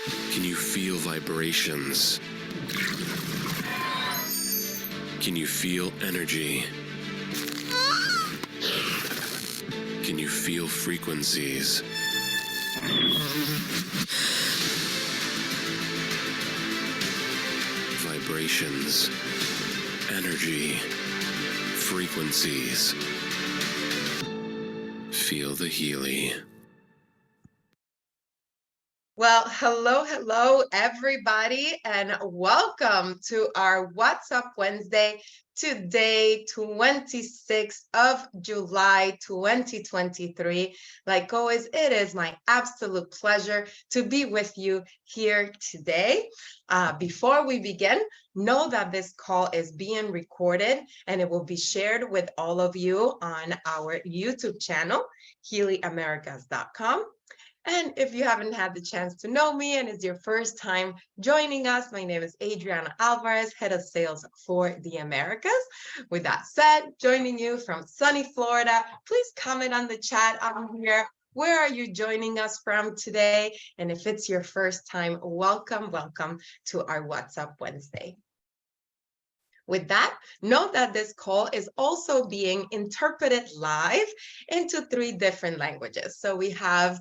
Can you feel vibrations? Can you feel energy? Can you feel frequencies? Vibrations, energy, frequencies. Feel the Healy. Well, hello, everybody, and welcome to our What's Up Wednesday, today, 26th of July, 2023. Like always, it is my absolute pleasure to be with you here today. Before we begin, know that this call is being recorded and it will be shared with all of you on our YouTube channel, HealyAmericas.com. And if you haven't had the chance to know me and it's your first time joining us, my name is Adriana Alvarez, Head of Sales for the Americas. With that said, joining you from sunny Florida, please comment on the chat on here. Where are you joining us from today? And if it's your first time, welcome to our What's Up Wednesday. With that, note that this call is also being interpreted live into 3 different languages. So we have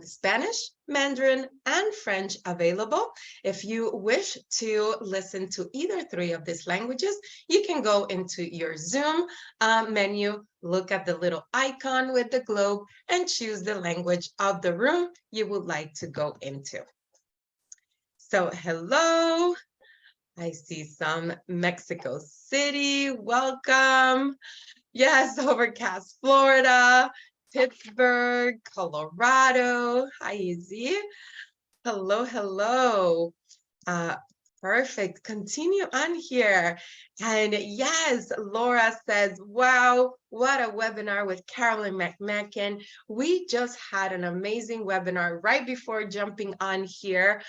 Spanish, Mandarin, and French available. If you wish to listen to either 3 of these languages, you can go into your Zoom menu, look at the little icon with the globe, and choose the language of the room you would like to go into. So hello. I see some Mexico City, welcome. Yes, Overcast, Florida, Pittsburgh, Colorado. Hi, Izzy. Hello. Perfect. Continue on here. And yes, Laura says, wow, what a webinar with Carolyn McMacken. We just had an amazing webinar right before jumping on here.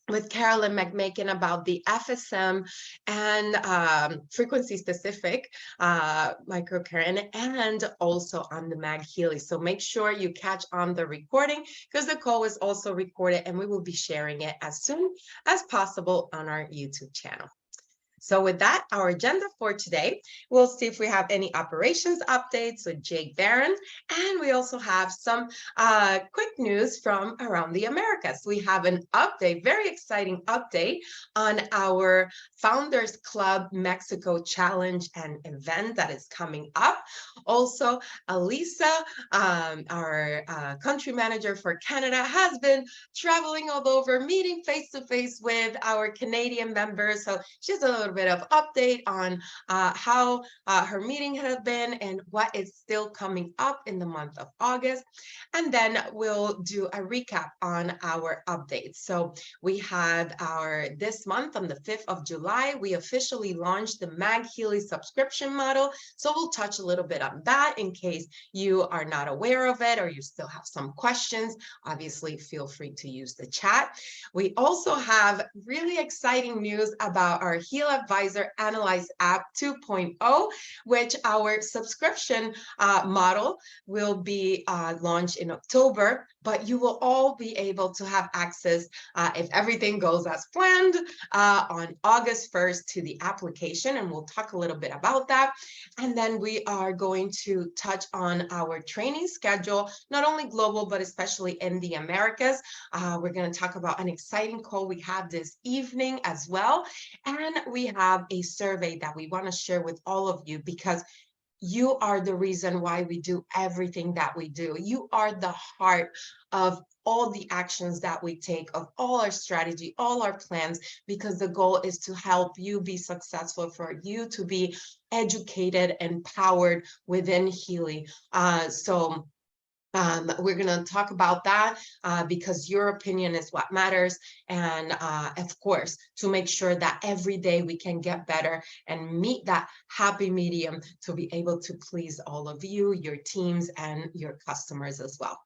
With Carolyn McMacken about the FSM and frequency specific microcurrent, and also on the MagHealy. So make sure you catch on the recording because the call was also recorded and we will be sharing it as soon as possible on our YouTube channel. So with that, our agenda for today, we'll see if we have any operations updates with Jake Barron. And we also have some quick news from around the Americas. We have an update, very exciting update on our Founders Club Mexico Challenge and event that is coming up. Also, Alisa, our country manager for Canada, has been traveling all over, meeting face-to-face with our Canadian members. So she has a little bit of update on how her meeting has been and what is still coming up in the month of August. And then we'll do a recap on our updates. So we had this month on the 5th of July, we officially launched the MagHealy subscription model. So we'll touch a little bit on that in case you are not aware of it or you still have some questions. Obviously, feel free to use the chat. We also have really exciting news about our HealAdvisor Analyse App 2.0, which our subscription model will be launched in October, but you will all be able to have access, if everything goes as planned, on August 1st to the application, and we'll talk a little bit about that. And then we are going to touch on our training schedule, not only global, but especially in the Americas. We're going to talk about an exciting call we have this evening as well. And we have a survey that we want to share with all of you because you are the reason why we do everything that we do. You are the heart of all the actions that we take, of all our strategy, all our plans, because the goal is to help you be successful, for you to be educated, empowered within Healy. We're going to talk about that because your opinion is what matters. And of course, to make sure that every day we can get better and meet that happy medium to be able to please all of you, your teams, and your customers as well.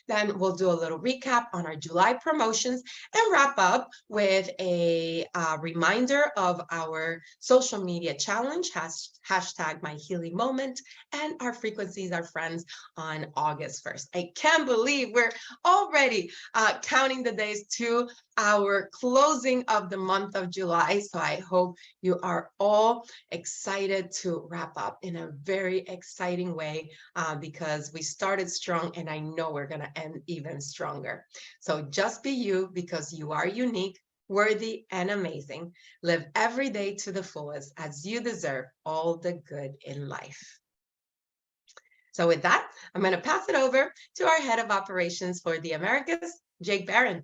Then we'll do a little recap on our July promotions and wrap up with a reminder of our social media challenge, hashtag myhealymoment, and our frequencies are friends on August 1st. 1st. I can't believe we're already counting the days to our closing of the month of July. So I hope you are all excited to wrap up in a very exciting way because we started strong and I know we're going to end even stronger. So just be you because you are unique, worthy, and amazing. Live every day to the fullest as you deserve all the good in life. So with that, I'm going to pass it over to our head of operations for the Americas, Jake Barron.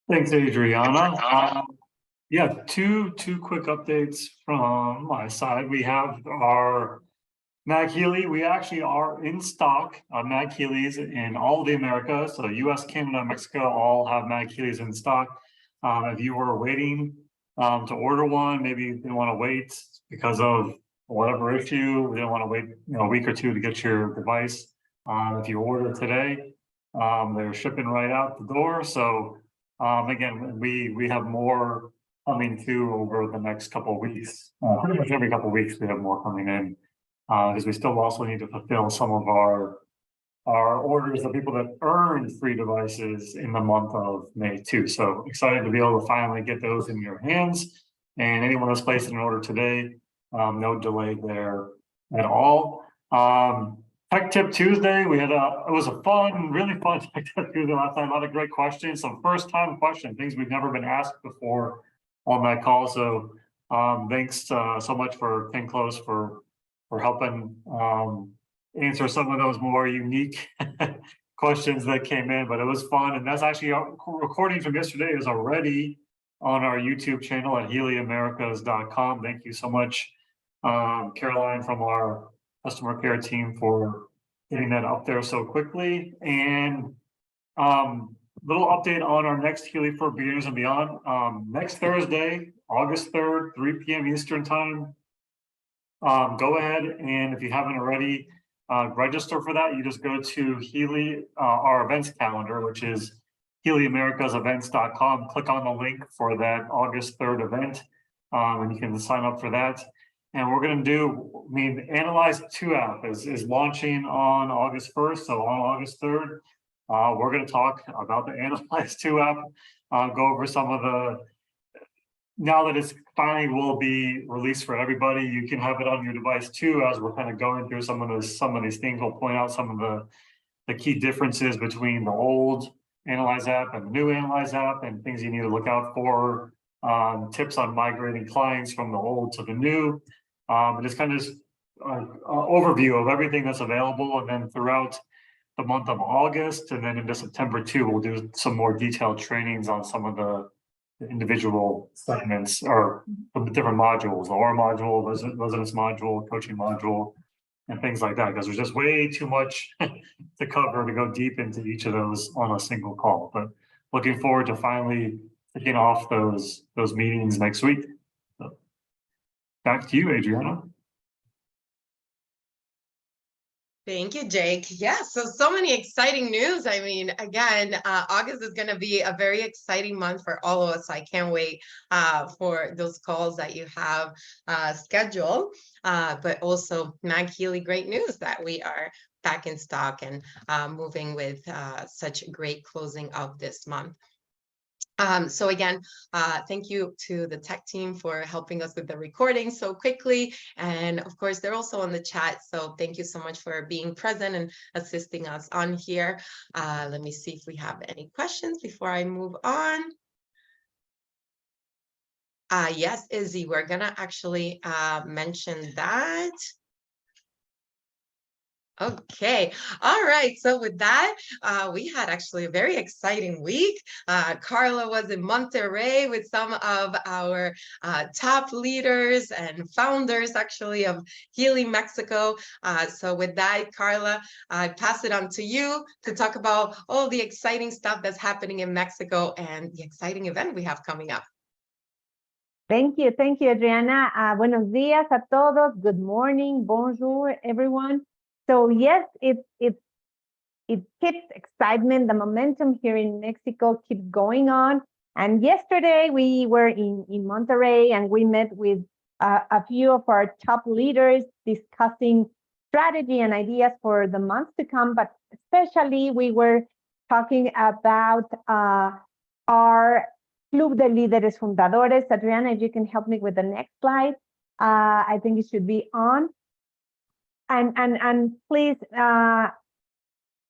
Thanks, Adriana. Yeah, two quick updates from my side. We have our MagHealy. We actually are in stock of MagHealys in all the Americas. So US, Canada, Mexico all have MagHealys in stock. If you were waiting to order one, maybe you didn't want to wait because of whatever issue, we didn't want to wait a week or two to get your device. If you order today, they're shipping right out the door. So again, we have more coming through over the next couple of weeks. Pretty much every couple of weeks we have more coming in because we still also need to fulfill some of our orders of people that earned free devices in the month of May too. So excited to be able to finally get those in your hands. And anyone that's placed an order today, no delay there at all. Tech Tip Tuesday, we had it was a fun, really fun Tech Tip Tuesday last night. A lot of great questions, some first time questions, things we've never been asked before on that call. So thanks so much for Ken Close for helping answer some of those more unique questions that came in, but it was fun. And that's actually a recording from yesterday is already on our YouTube channel at HealyAmericas.com. Thank you so much, Caroline from our customer care team for getting that up there so quickly. And little update on our next Healy for Beginners and Beyond. Next Thursday, August 3rd, 3 p.m. Eastern time. Go ahead and if you haven't already, register for that. You just go to Healy, our events calendar, which is HealyAmericasEvents.com. Click on the link for that August 3rd event, and you can sign up for that. And we're going to do, Analyze 2 app is launching on August 1st. So on August 3rd, we're going to talk about the Analyze 2 app, go over some of the, now that it's finally will be released for everybody, you can have it on your device too. As we're kind of going through some of these things, we'll point out some of the key differences between the old Analyze app and the new Analyze app and things you need to look out for, tips on migrating clients from the old to the new. And it's kind of just an overview of everything that's available. And then throughout the month of August and then into September too, we'll do some more detailed trainings on some of the individual segments or the different modules, the OR module, residence module, coaching module, and things like that, because there's just way too much to cover to go deep into each of those on a single call. But looking forward to finally kicking off those meetings next week. So, back to you, Adriana. Thank you, Jake. Yeah, so many exciting news. I mean, again, August is going to be a very exciting month for all of us. I can't wait for those calls that you have scheduled, but also MagHealy, great news that we are back in stock and moving with such a great closing of this month. So again, thank you to the tech team for helping us with the recording so quickly. And of course, they're also on the chat. So thank you so much for being present and assisting us on here. Let me see if we have any questions before I move on. Yes, Izzy, we're gonna actually mention that. Okay, all right. So with that, we had actually a very exciting week. Carla was in Monterrey with some of our top leaders and founders actually of Healy Mexico. So with that, Carla, I pass it on to you to talk about all the exciting stuff that's happening in Mexico and the exciting event we have coming up. Thank you, Adriana. Buenos días a todos. Good morning, bonjour, everyone. So yes, it keeps excitement. The momentum here in Mexico keeps going on. And yesterday we were in Monterrey and we met with a few of our top leaders discussing strategy and ideas for the months to come, but especially we were talking about our Club de Líderes Fundadores. Adriana, if you can help me with the next slide. I think it should be on. And please,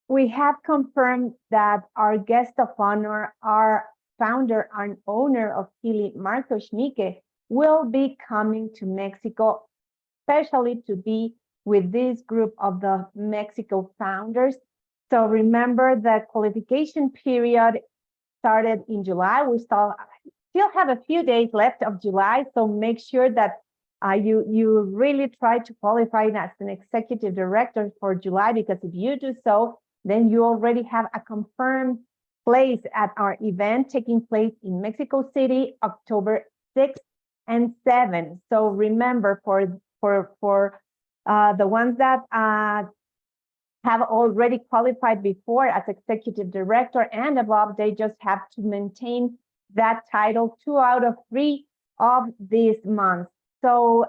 we have confirmed that our guest of honor, our founder and owner of Healy, Marco Schmicke, will be coming to Mexico, especially to be with this group of the Mexico founders. So remember, the qualification period started in July. We still have a few days left of July, so make sure that you really try to qualify as an executive director for July, because if you do so, then you already have a confirmed place at our event taking place in Mexico City, October 6th and 7th. So remember, for the ones that have already qualified before as executive director and above, they just have to maintain that title 2 out of 3 of this month. So,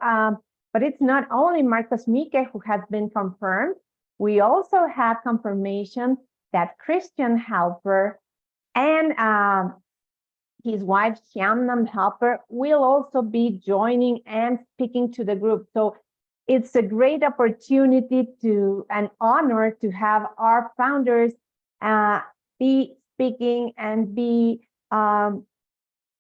but it's not only Marcos Schmicke who has been confirmed. We also have confirmation that Christian Halper and his wife, Shyamnam Halper, will also be joining and speaking to the group. So it's a great opportunity an honor to have our founders be speaking and be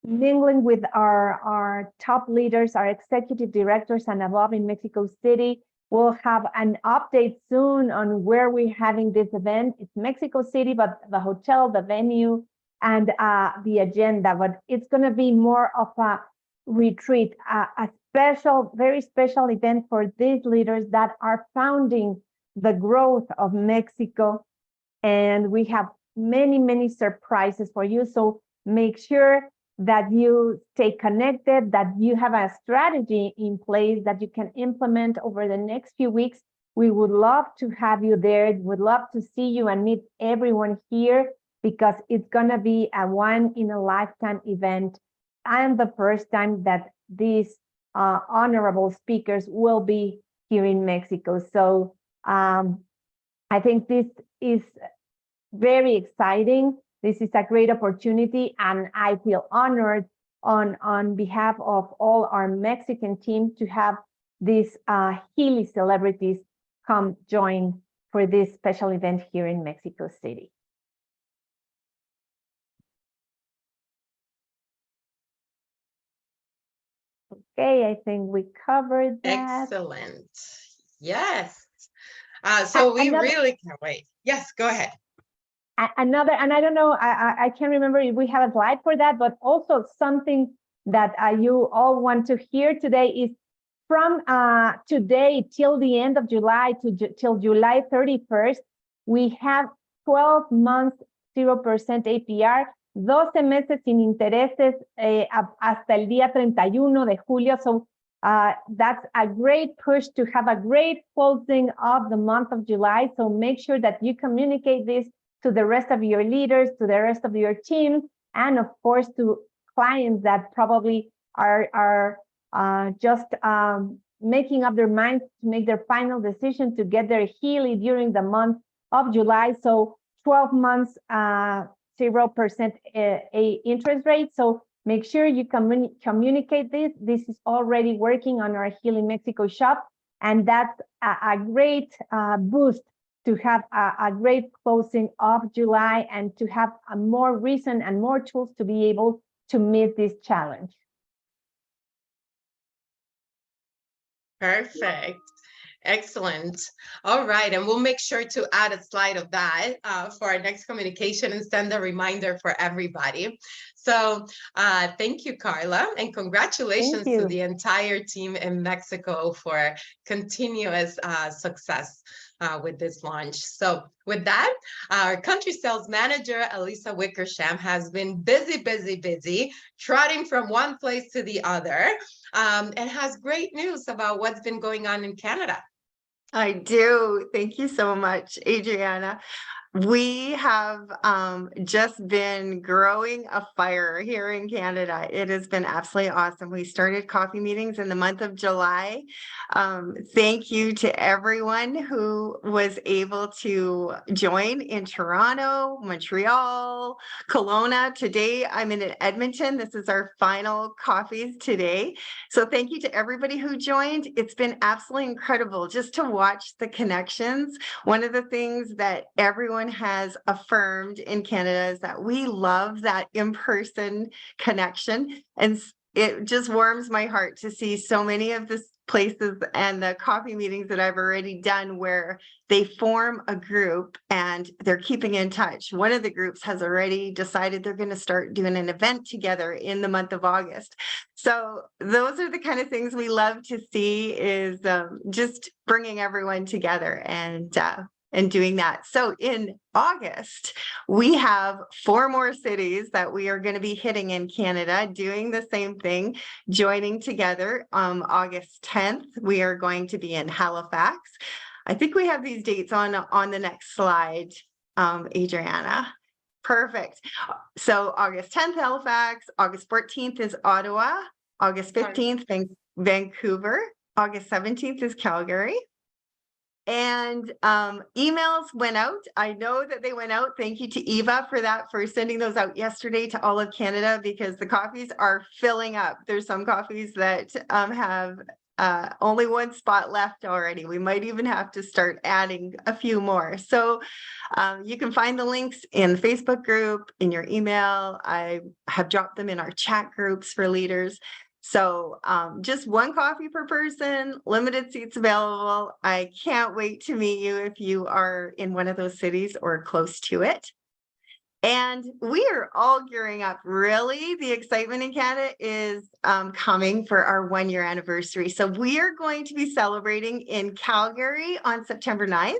mingling with our top leaders, our executive directors and above in Mexico City. We'll have an update soon on where we're having this event. It's Mexico City, but the hotel, the venue, and the agenda. But it's going to be more of a retreat, a special, very special event for these leaders that are founding the growth of Mexico. And we have many, many surprises for you. So make sure that you stay connected, that you have a strategy in place that you can implement over the next few weeks. We would love to have you there. Would love to see you and meet everyone here, because it's going to be a one-in-a-lifetime event and the first time that these honorable speakers will be here in Mexico. So I think this is very exciting. This is a great opportunity, and I feel honored on behalf of all our Mexican team to have these Healy celebrities come join for this special event here in Mexico City. Okay, I think we covered that. Excellent. Yes. So we really can't wait. Yes, go ahead. Another, and I don't know, I can't remember if we have a slide for that, but also something that you all want to hear today is from today till the end of July, till July 31st, we have 12 months 0% APR, 12 meses sin intereses hasta el día 31 de julio. So that's a great push to have a great closing of the month of July. So make sure that you communicate this to the rest of your leaders, to the rest of your team, and of course to clients that probably are just making up their minds to make their final decision to get their Healy during the month of July. So 12 months, 0% interest rate. So make sure you communicate this. This is already working on our Healy Mexico shop, and that's a great boost to have a great closing of July and to have a more reason and more tools to be able to meet this challenge. Perfect. Excellent. All right. And we'll make sure to add a slide of that for our next communication and send a reminder for everybody. So thank you, Carla, and congratulations to the entire team in Mexico for continuous success with this launch. So with that, our country sales manager, Elisa Wickersham, has been busy, trotting from one place to the other, and has great news about what's been going on in Canada. I do. Thank you so much, Adriana. We have just been growing a fire here in Canada. It has been absolutely awesome. We started coffee meetings in the month of July. Thank you to everyone who was able to join in Toronto, Montreal, Kelowna. Today, I'm in Edmonton. This is our final coffees today. So thank you to everybody who joined. It's been absolutely incredible just to watch the connections. One of the things that everyone has affirmed in Canada is that we love that in-person connection. And it just warms my heart to see so many of the places and the coffee meetings that I've already done where they form a group and they're keeping in touch. One of the groups has already decided they're going to start doing an event together in the month of August. So those are the kind of things we love to see, is just bringing everyone together and doing that. So in August, we have 4 more cities that we are going to be hitting in Canada, doing the same thing, joining together. August 10th, we are going to be in Halifax. I think we have these dates on the next slide, Adriana. Perfect. So August 10th, Halifax. August 14th is Ottawa. August 15th, Vancouver. August 17th is Calgary. And emails went out. I know that they went out. Thank you to Eva for sending those out yesterday to all of Canada, because the coffees are filling up. There's some coffees that have only 1 spot left already. We might even have to start adding a few more. So you can find the links in the Facebook group, in your email. I have dropped them in our chat groups for leaders. So just 1 coffee per person, limited seats available. I can't wait to meet you if you are in one of those cities or close to it. And we are all gearing up. Really, the excitement in Canada is coming for our 1-year anniversary. So we are going to be celebrating in Calgary on September 9th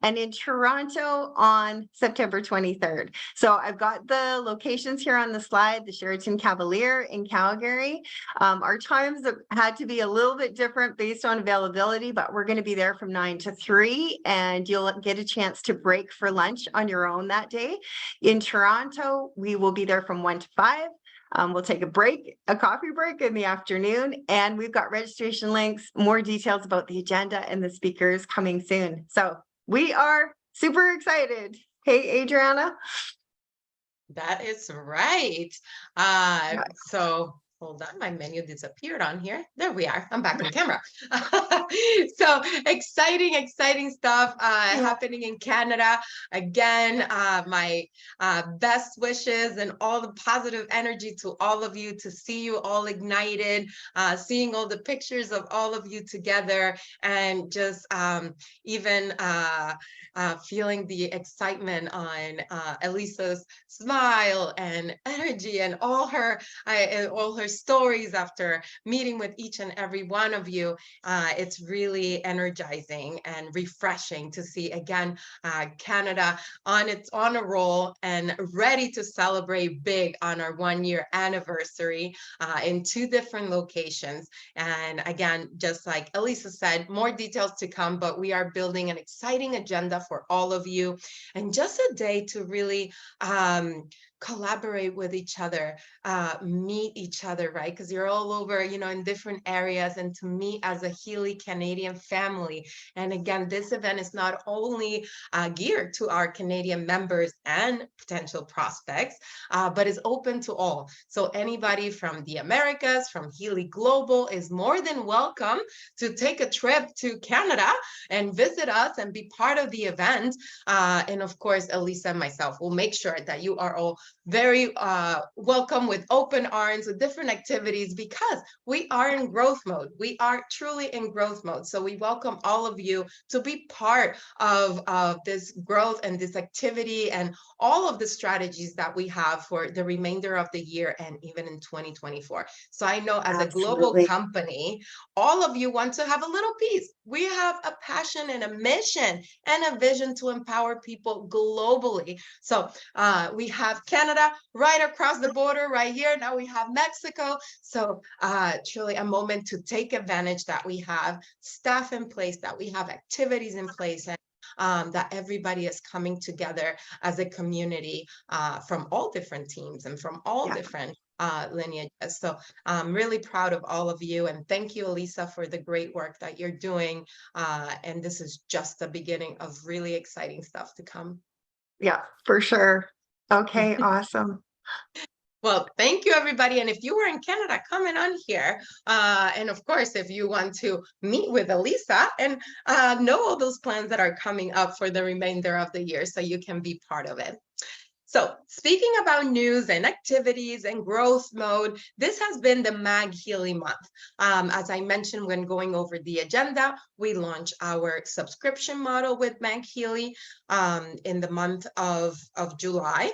and in Toronto on September 23rd. So I've got the locations here on the slide, the Sheraton Cavalier in Calgary. Our times had to be a little bit different based on availability, but we're going to be there from 9 to 3, and you'll get a chance to break for lunch on your own that day. In Toronto, we will be there from 1 to 5. We'll take a coffee break in the afternoon, and we've got registration links, more details about the agenda and the speakers coming soon. So we are super excited. Hey, Adriana. That is right. So hold on, my menu disappeared on here. There we are. I'm back on camera. So exciting stuff happening in Canada. Again, my best wishes and all the positive energy to all of you, to see you all ignited, seeing all the pictures of all of you together, and just even feeling the excitement on Elisa's smile and energy and all her stories after meeting with each and every one of you. It's really energizing and refreshing to see again Canada on a roll and ready to celebrate big on our 1-year anniversary in 2 different locations. And again, just like Elisa said, more details to come, but we are building an exciting agenda for all of you, and just a day to really collaborate with each other, meet each other, right? Because you're all over, in different areas, and to meet as a Healy Canadian family. And again, this event is not only geared to our Canadian members and potential prospects, but is open to all. So anybody from the Americas, from Healy Global, is more than welcome to take a trip to Canada and visit us and be part of the event. And of course, Elisa and myself will make sure that you are all very welcome with open arms, with different activities, because we are in growth mode. We are truly in growth mode. So we welcome all of you to be part of this growth and this activity and all of the strategies that we have for the remainder of the year and even in 2024. So I know as a global company, all of you want to have a little piece. We have a passion and a mission and a vision to empower people globally. So we have Canada right across the border right here. Now we have Mexico. So truly a moment to take advantage that we have staff in place, that we have activities in place, and that everybody is coming together as a community from all different teams and from all different lineages. So I'm really proud of all of you, and thank you, Elisa, for the great work that you're doing. And this is just the beginning of really exciting stuff to come. Yeah, for sure. Okay, awesome. Well, thank you, everybody. And if you were in Canada, coming on here. And of course, if you want to meet with Elisa and know all those plans that are coming up for the remainder of the year, so you can be part of it. So speaking about news and activities and growth mode, this has been the MagHealy month. As I mentioned when going over the agenda, we launched our subscription model with MagHealy in the month of July.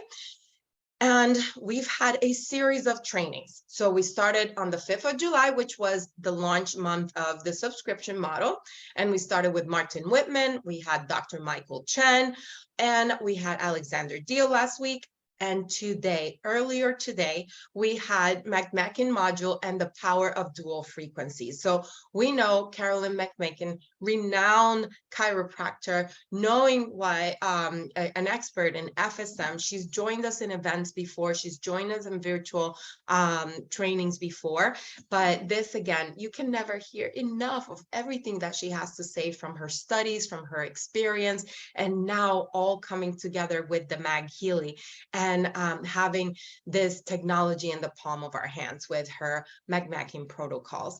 And we've had a series of trainings. So we started on the 5th of July, which was the launch month of the subscription model. And we started with Martin Whitman. We had Dr. Michael Chen, and we had Alexander Deal last week. And today, earlier today, we had McMacken module and the power of dual frequencies. So we know Carolyn McMacken, renowned chiropractor, knowing why an expert in FSM. She's joined us in events before. She's joined us in virtual trainings before. But this, again, you can never hear enough of everything that she has to say from her studies, from her experience, and now all coming together with the MagHealy. And having this technology in the palm of our hands with her McMacken protocols.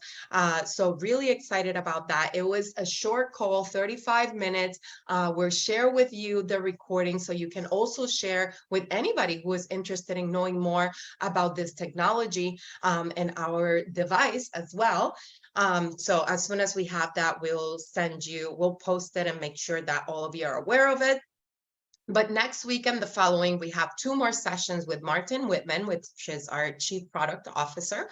So really excited about that. It was a short call, 35 minutes. We'll share with you the recording so you can also share with anybody who is interested in knowing more about this technology and our device as well. So as soon as we have that, we'll post it and make sure that all of you are aware of it. But next week and the following, we have 2 more sessions with Martin Whitman, which is our Chief Product Officer.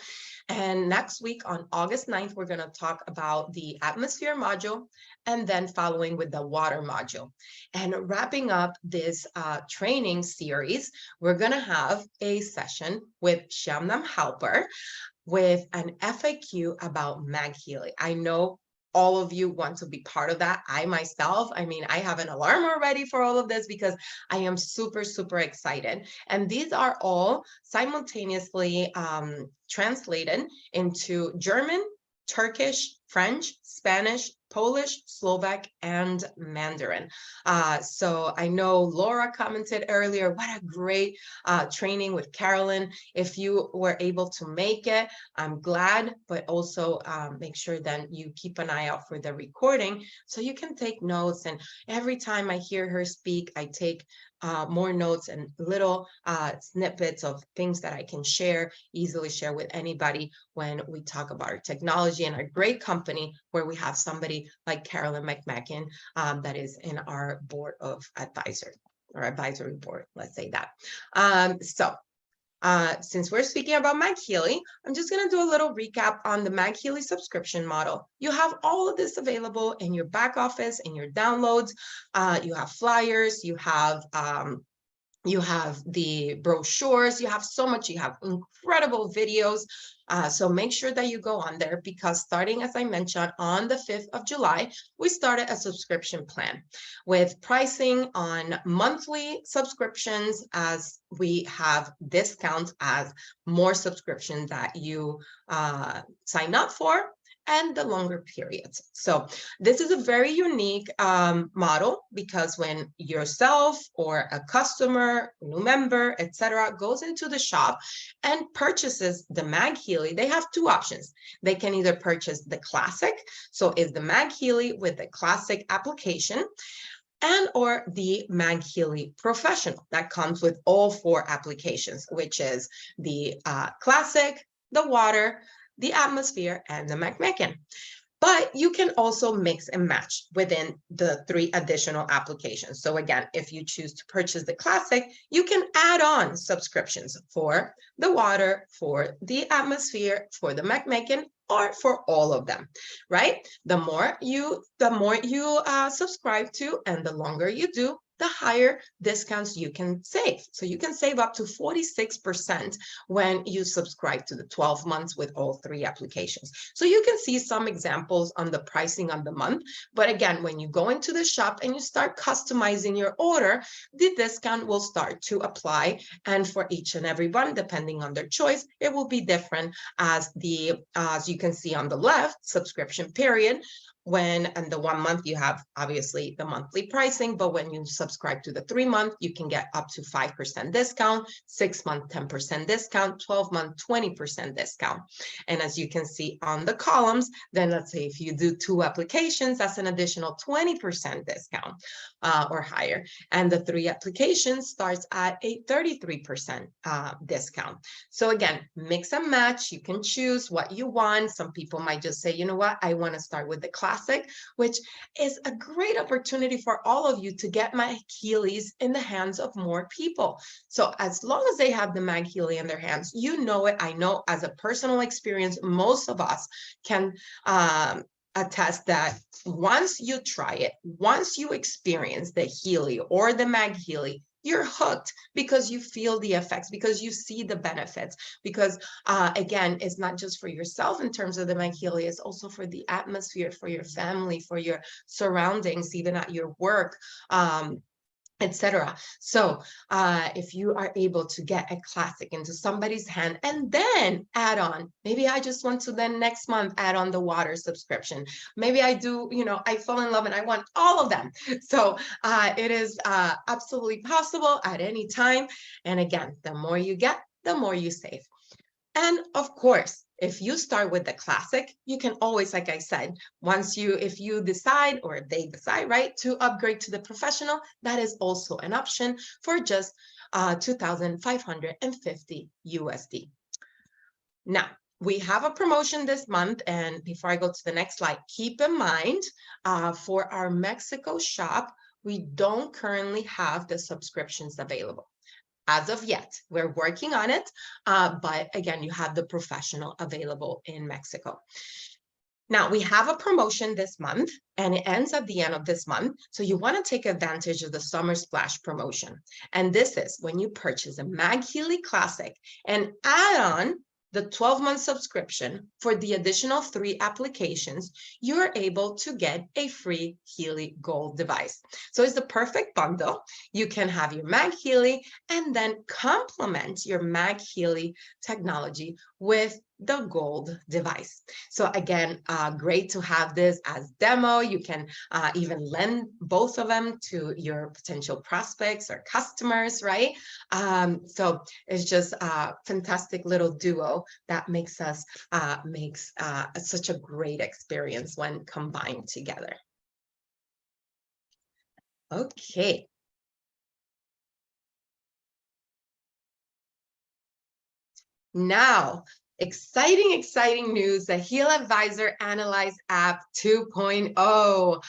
And next week on August 9th, we're going to talk about the atmosphere module, and then following with the water module. And wrapping up this training series, we're going to have a session with Shamnam Halper with an FAQ about MagHealy. I know all of you want to be part of that. I myself, I have an alarm already for all of this because I am super, super excited. And these are all simultaneously translated into German, Turkish, French, Spanish, Polish, Slovak, and Mandarin. So I know Laura commented earlier, what a great training with Carolyn. If you were able to make it, I'm glad, but also make sure that you keep an eye out for the recording so you can take notes. And every time I hear her speak, I take more notes and little snippets of things that I can easily share with anybody when we talk about our technology and our great company where we have somebody like Carolyn McMacken that is in our board of advisors, or advisory board, let's say that. Since we're speaking about MagHealy, I'm just going to do a little recap on the MagHealy subscription model. You have all of this available in your back office, in your downloads. You have flyers, you have the brochures, you have so much, you have incredible videos. So make sure that you go on there, because starting, as I mentioned, on the 5th of July, we started a subscription plan with pricing on monthly subscriptions, as we have discounts as more subscriptions that you sign up for, and the longer periods. So this is a very unique model, because when yourself or a customer, new member, etc., goes into the shop and purchases the MagHealy, they have 2 options. They can either purchase the Classic, so is the MagHealy with the Classic application, and or the MagHealy Professional that comes with all 4 applications, which is the Classic, the Water, the Atmosphere, and the McMacken. But you can also mix and match within the 3 additional applications. So again, if you choose to purchase the Classic, you can add on subscriptions for the Water, for the Atmosphere, for the McMacken, or for all of them, right? The more you subscribe to and the longer you do, the higher discounts you can save. So you can save up to 46% when you subscribe to the 12 months with all 3 applications. So you can see some examples on the pricing on the month. But again, when you go into the shop and you start customizing your order, the discount will start to apply. And for each and every one, depending on their choice, it will be different as you can see on the left, subscription period. When in the 1 month you have obviously the monthly pricing, but when you subscribe to the 3 month, you can get up to 5% discount, 6 month 10% discount, 12 month 20% discount. And as you can see on the columns, then let's say if you do 2 applications, that's an additional 20% discount or higher. And the 3 applications starts at a 33% discount. So again, mix and match. You can choose what you want. Some people might just say, you know what, I want to start with the Classic, which is a great opportunity for all of you to get MagHealys in the hands of more people. So as long as they have the MagHealy in their hands, you know it. I know as a personal experience, most of us can attest that once you try it, once you experience the Healy or the MagHealy, you're hooked because you feel the effects, because you see the benefits, because again, it's not just for yourself in terms of the MagHealy, it's also for the atmosphere, for your family, for your surroundings, even at your work, etc. So if you are able to get a Classic into somebody's hand and then add on, maybe I just want to then next month add on the water subscription. Maybe I do, you know, I fall in love and I want all of them. So it is absolutely possible at any time. And again, the more you get, the more you save. And of course, if you start with the Classic, you can always, like I said, if you decide, or if they decide, right, to upgrade to the Professional, that is also an option for just $2,550 USD. Now, we have a promotion this month, and before I go to the next slide, keep in mind for our Mexico shop, we don't currently have the subscriptions available. As of yet, we're working on it, but again, you have the Professional available in Mexico. Now, we have a promotion this month, and it ends at the end of this month, so you want to take advantage of the Summer Splash promotion. And this is when you purchase a MagHealy Classic and add on the 12-month subscription for the additional 3 applications, you're able to get a free Healy Gold device. So it's the perfect bundle. You can have your MagHealy and then complement your MagHealy technology with the Gold device. So again, great to have this as demo. You can even lend both of them to your potential prospects or customers, right? So it's just a fantastic little duo that makes such a great experience when combined together. Okay. Now, exciting news, the HealAdvisor Analyse App 2.0.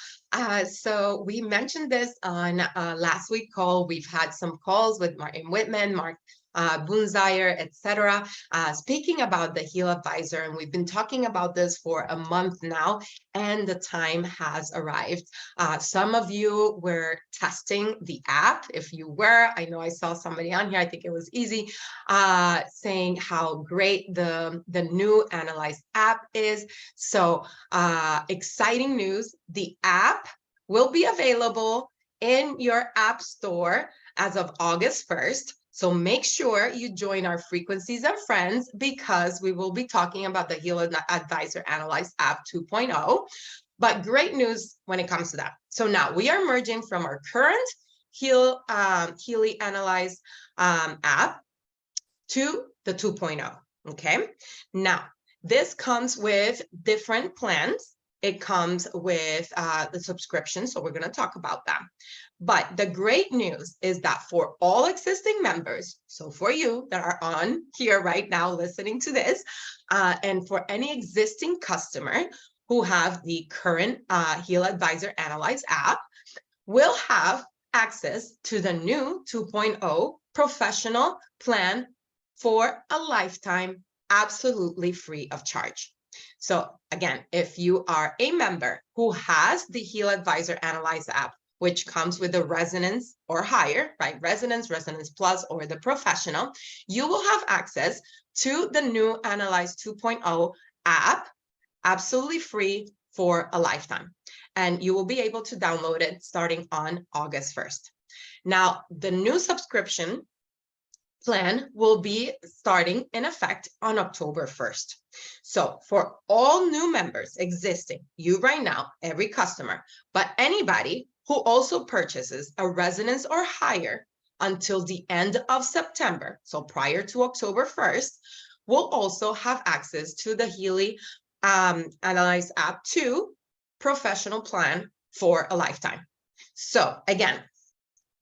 So we mentioned this on last week's call. We've had some calls with Martin Whitman, Mark Bunzire, etc., speaking about the HealAdvisor, and we've been talking about this for a month now, and the time has arrived. Some of you were testing the app. If you were, I know I saw somebody on here, I think it was Easy, saying how great the new Analyze app is. So exciting news, the app will be available in your app store as of August 1st. So make sure you join our Frequencies and Friends, because we will be talking about the HealAdvisor Analyse App 2.0. But great news when it comes to that. So now we are merging from our current Healy Analyze app to the 2.0. Okay. Now, this comes with different plans. It comes with the subscription, so we're going to talk about that. But the great news is that for all existing members, so for you that are on here right now listening to this, and for any existing customer who have the current HealAdvisor Analyze app, will have access to the new 2.0 Professional plan for a lifetime, absolutely free of charge. So again, if you are a member who has the HealAdvisor Analyze app which comes with the residence or higher, right? Residence plus, or the professional, you will have access to the new Analyze 2.0 app, absolutely free for a lifetime. And you will be able to download it starting on August 1st. Now, the new subscription plan will be starting in effect on October 1st. So for all new members existing, you right now, every customer, but anybody who also purchases a residence or higher until the end of September, so prior to October 1st, will also have access to the Healy Analyse App 2 professional plan for a lifetime. So again,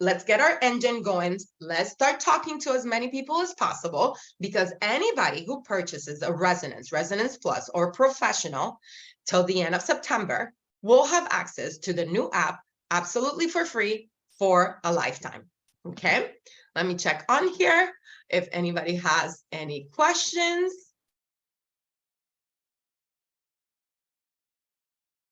let's get our engine going. Let's start talking to as many people as possible, because anybody who purchases a residence plus, or professional till the end of September will have access to the new app absolutely for free for a lifetime. Okay, let me check on here if anybody has any questions.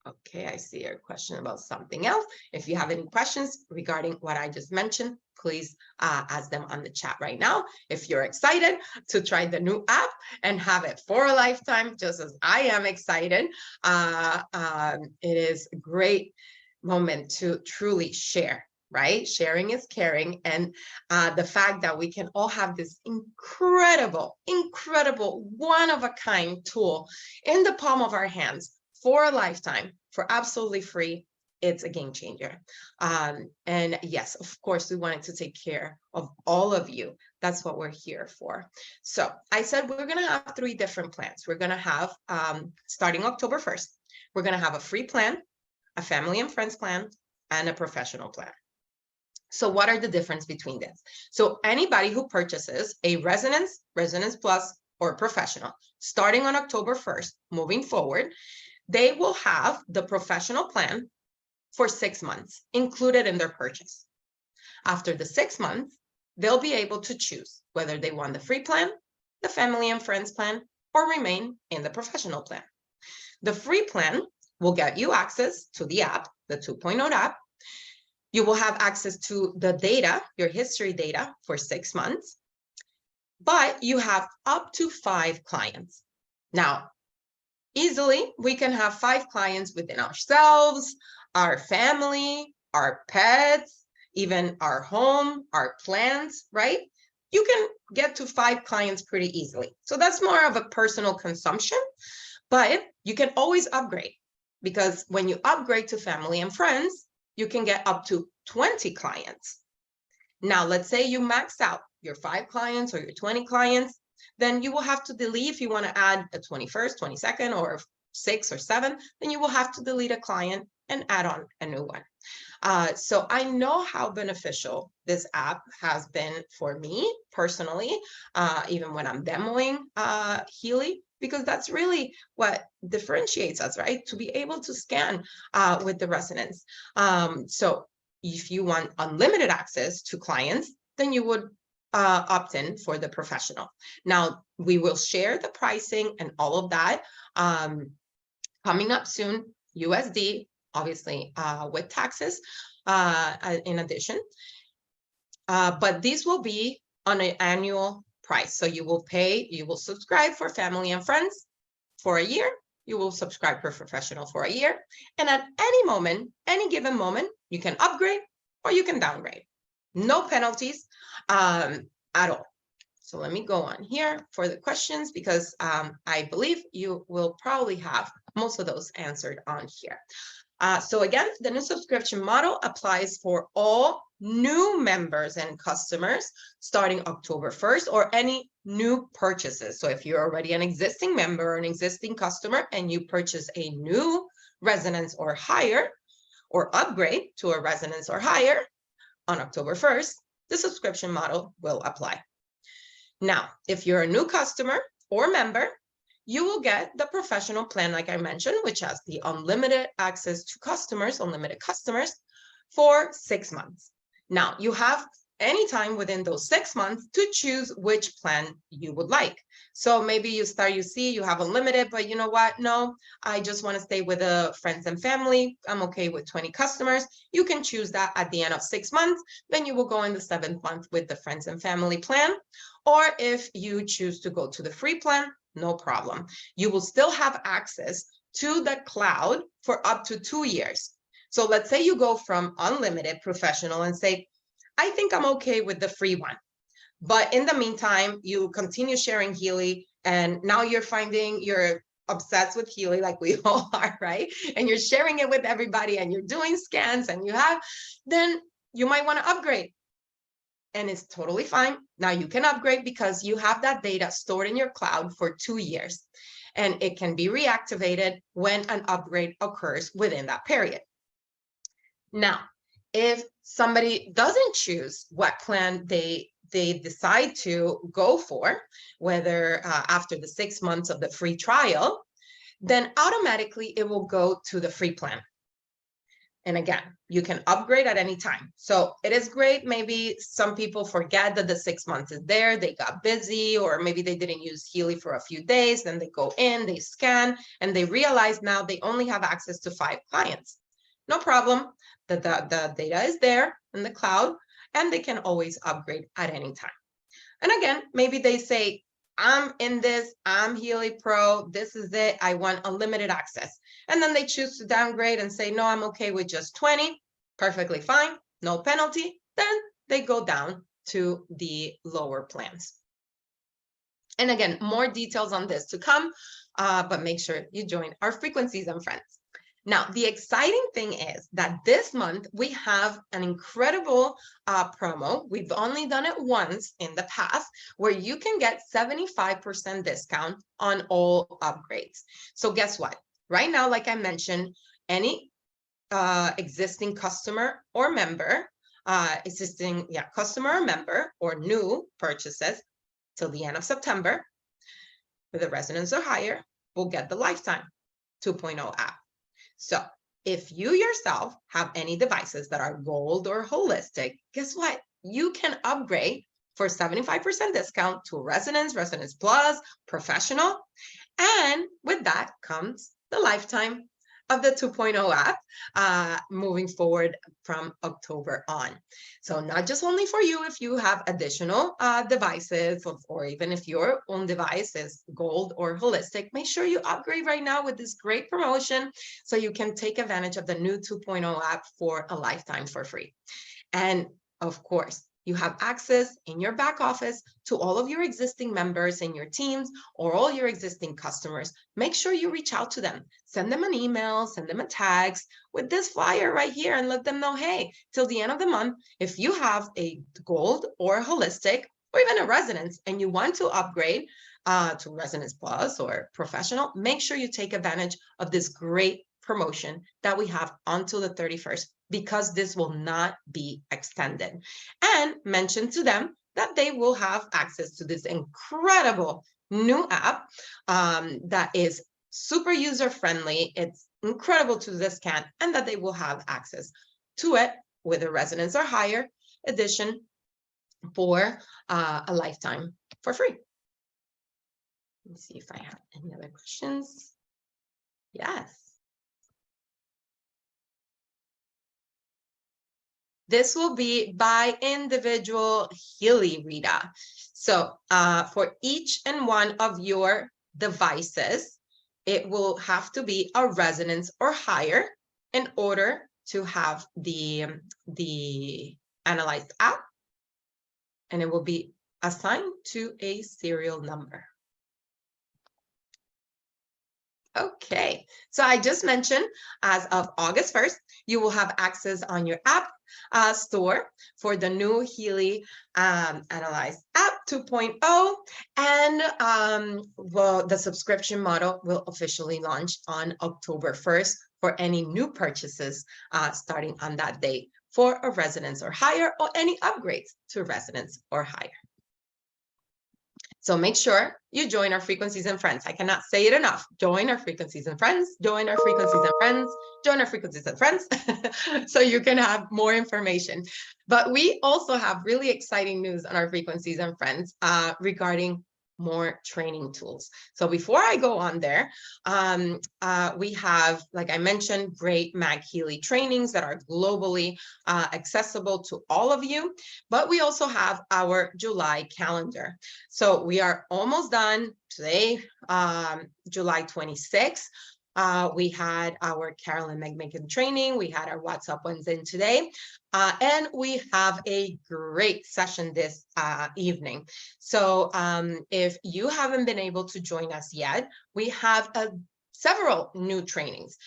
Okay, I see your question about something else. If you have any questions regarding what I just mentioned, please ask them on the chat right now. If you're excited to try the new app and have it for a lifetime, just as I am excited, it is a great moment to truly share, right? Sharing is caring. And the fact that we can all have this incredible, one-of-a-kind tool in the palm of our hands for a lifetime, for absolutely free, it's a game changer. And yes, of course, we wanted to take care of all of you. That's what we're here for. So I said we're going to have 3 different plans. We're going to have, starting October 1st, we're going to have a free plan, a family and friends plan, and a professional plan. So what are the difference between this? So anybody who purchases a residence plus, or professional, starting on October 1st, moving forward, they will have the professional plan for 6 months included in their purchase. After the 6 months, they'll be able to choose whether they want the free plan, the family and friends plan, or remain in the professional plan. The free plan will get you access to the app, the 2.0 app. You will have access to the data, your history data, for 6 months, but you have up to 5 clients. Now, easily, we can have 5 clients within ourselves, our family, our pets, even our home, our plants, right? You can get to 5 clients pretty easily. So that's more of a personal consumption, but you can always upgrade, because when you upgrade to family and friends, you can get up to 20 clients. Now, let's say you max out your 5 clients or your 20 clients, then you will have to delete, if you want to add a 21st, 22nd, or 6 or 7, then you will have to delete a client and add on a new one. So I know how beneficial this app has been for me personally, even when I'm demoing Healy, because that's really what differentiates us, right? To be able to scan with the residents. So if you want unlimited access to clients, then you would opt in for the professional. Now, we will share the pricing and all of that coming up soon, USD, obviously with taxes in addition. But these will be on an annual price. So you will subscribe for family and friends for a year. You will subscribe for professional for a year. And at any moment, any given moment, you can upgrade or you can downgrade. No penalties at all. So let me go on here for the questions, because I believe you will probably have most of those answered on here. So again, the new subscription model applies for all new members and customers starting October 1st, or any new purchases. So if you're already an existing member or an existing customer and you purchase a new residence or higher, or upgrade to a residence or higher on October 1st, the subscription model will apply. Now, if you're a new customer or member, you will get the professional plan, like I mentioned, which has the unlimited access to customers, unlimited customers, for 6 months. Now, you have anytime within those 6 months to choose which plan you would like. So maybe you see you have unlimited, but you know what? No, I just want to stay with the friends and family. I'm okay with 20 customers. You can choose that at the end of 6 months. Then you will go in the 7th month with the friends and family plan. Or if you choose to go to the free plan, no problem. You will still have access to the cloud for up to 2 years. So let's say you go from unlimited professional and say, I think I'm okay with the free one. But in the meantime, you continue sharing Healy, and now you're finding you're obsessed with Healy like we all are, right? And you're sharing it with everybody and you're doing scans and then you might want to upgrade. And it's totally fine. Now you can upgrade because you have that data stored in your cloud for 2 years. And it can be reactivated when an upgrade occurs within that period. Now, if somebody doesn't choose what plan they decide to go for, whether after the 6 months of the free trial, then automatically it will go to the free plan. And again, you can upgrade at any time. So it is great. Maybe some people forget that the 6 months is there. They got busy, or maybe they didn't use Healy for a few days. Then they go in, they scan, and they realize now they only have access to 5 clients. No problem. The data is there in the cloud, and they can always upgrade at any time. And again, maybe they say, I'm in this, I'm Healy Pro, this is it, I want unlimited access. And then they choose to downgrade and say, no, I'm okay with just 20, perfectly fine, no penalty. Then they go down to the lower plans. And again, more details on this to come, but make sure you join our Frequencies and Friends. Now, the exciting thing is that this month we have an incredible promo. We've only done it once in the past, where you can get 75% discount on all upgrades. So guess what? Right now, like I mentioned, any existing customer or member, customer or member or new purchases till the end of September with a residence or higher will get the Lifetime 2.0 app. So if you yourself have any devices that are gold or holistic, guess what? You can upgrade for 75% discount to Residence, Residence Plus, Professional. And with that comes the lifetime of the 2.0 app moving forward from October on. So not just only for you if you have additional devices, or even if your own device is gold or holistic, make sure you upgrade right now with this great promotion so you can take advantage of the new 2.0 app for a lifetime for free. And of course, you have access in your back office to all of your existing members in your teams or all your existing customers. Make sure you reach out to them. Send them an email, send them a text with this flyer right here and let them know, hey, till the end of the month, if you have a gold or holistic or even a residence and you want to upgrade to Residence Plus or Professional, make sure you take advantage of this great promotion that we have until the 31st, because this will not be extended. And mention to them that they will have access to this incredible new app that is super user-friendly. It's incredible to scan, and that they will have access to it with a residence or higher edition for a lifetime for free. Let me see if I have any other questions. Yes. This will be by individual Healy, Rita. So for each and one of your devices, it will have to be a residence or higher in order to have the analyzed app, and it will be assigned to a serial number. Okay, so I just mentioned as of August 1st, you will have access on your app store for the new Healy Analyze App 2.0, and the subscription model will officially launch on October 1st for any new purchases starting on that date for a residence or higher, or any upgrades to residence or higher. So make sure you join our frequencies and friends. I cannot say it enough. Join our frequencies and friends, join our frequencies and friends, join our frequencies and friends, so you can have more information. But we also have really exciting news on our frequencies and friends regarding more training tools. So before I go on there, we have, like I mentioned, great MagHealy trainings that are globally accessible to all of you, but we also have our July calendar. So we are almost done today, July 26th. We had our Carolyn McMakin training. We had our What's Up Wednesday today. And we have a great session this evening. So if you haven't been able to join us yet, we have several new trainings.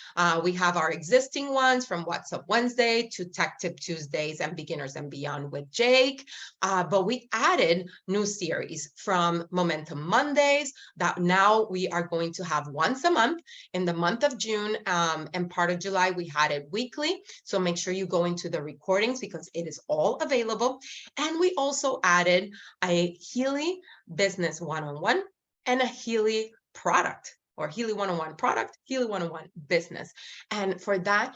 We have our existing ones from What's Up Wednesday to Tech Tip Tuesdays and Beginners and Beyond with Jake. But we added new series from Momentum Mondays that now we are going to have once a month in the month of June, and part of July, we had it weekly. So make sure you go into the recordings because it is all available. And we also added a Healy Business one-on-one and a Healy product, or Healy 101 product, Healy 101 business. And for that,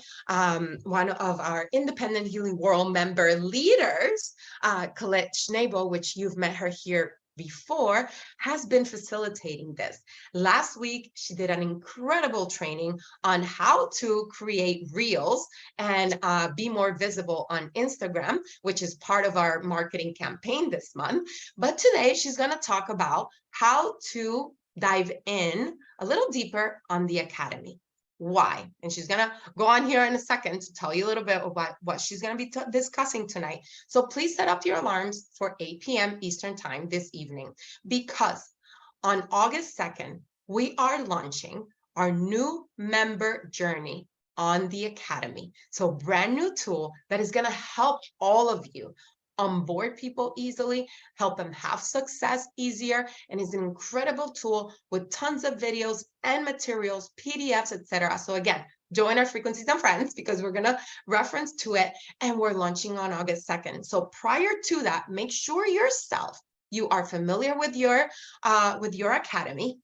one of our independent Healy World member leaders, Colette Schnabel, which you've met her here before, has been facilitating this. Last week, she did an incredible training on how to create reels and be more visible on Instagram, which is part of our marketing campaign this month. But today, she's going to talk about how to dive in a little deeper on the Academy. Why? And she's going to go on here in a second to tell you a little bit about what she's going to be discussing tonight. So please set up your alarms for 8 p.m. Eastern time this evening, because on August 2nd, we are launching our new member journey on the Academy. So brand new tool that is going to help all of you onboard people easily, help them have success easier, and is an incredible tool with tons of videos and materials, PDFs, etc. So again, join our frequencies and friends because we're going to reference to it, and we're launching on August 2nd. So prior to that, make sure yourself you are familiar with your Academy,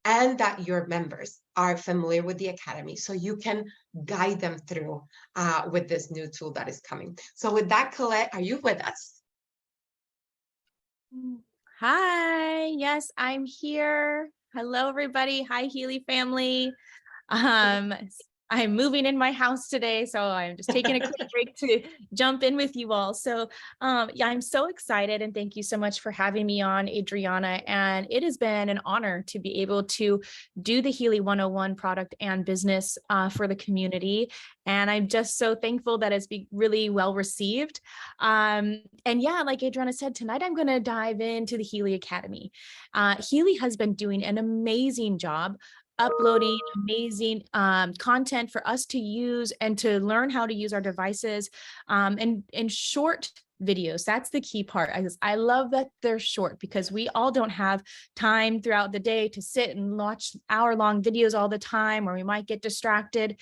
and that your members are familiar with the Academy so you can guide them through with this new tool that is coming. So with that, Colette, are you with us? Hi, yes, I'm here. Hello, everybody. Hi, Healy family. I'm moving in my house today, so I'm just taking a quick break to jump in with you all. So yeah, I'm so excited, and thank you so much for having me on, Adriana. And it has been an honor to be able to do the Healy 101 product and business for the community. And I'm just so thankful that it's been really well received. And yeah, like Adriana said, tonight I'm going to dive into the Healy Academy. Healy has been doing an amazing job uploading amazing content for us to use and to learn how to use our devices and short videos. That's the key part. I love that they're short because we all don't have time throughout the day to sit and watch hour-long videos all the time, or we might get distracted.